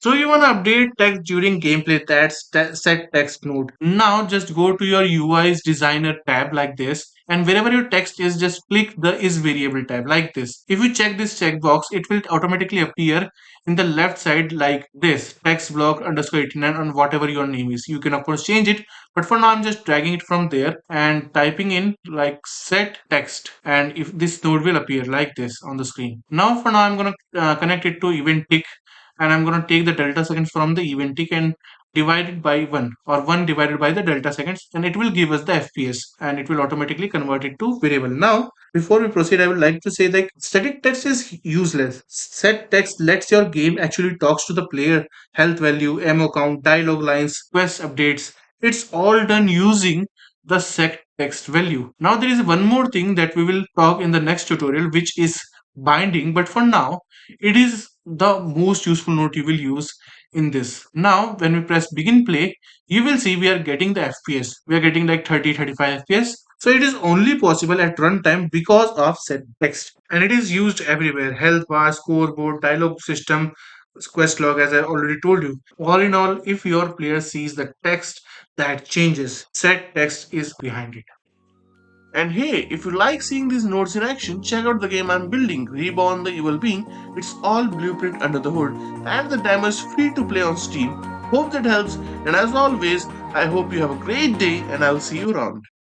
So you want to update text during gameplay, that's set text node. Now just go to your UI's designer tab like this, and wherever your text is, just click the is variable tab like this. If you check this checkbox, it will automatically appear in the left side like this, text block underscore 89 on whatever your name is. You can of course change it, but for now I'm just dragging it from there and typing in like set text, and if this node will appear like this on the screen. Now for now I'm going to connect it to event tick, and I'm going to take the delta seconds from the event tick and divide it by 1, or 1 divided by the delta seconds, and it will give us the FPS, and it will automatically convert it to variable. Now before we proceed, I would like to say that static text is useless. Set text lets your game actually talks to the player, health value, ammo count, dialogue lines, quest updates. It's all done using the set text value. Now there is one more thing that we will talk in the next tutorial, which is binding, but for now it is the most useful node you will use in this. Now when we press begin play, you will see we are getting the FPS. We are getting like 30-35 FPS. So it is only possible at runtime because of set text, and it is used everywhere: health bar, scoreboard, dialogue system, quest log, as I already told you. All in all, if your player sees the text, that changes. Set text is behind it. And hey, if you like seeing these nodes in action, check out the game I'm building, Reborn the Evil Being. It's all blueprint under the hood, and the demo is free to play on Steam. Hope that helps, and as always, I hope you have a great day, and I'll see you around.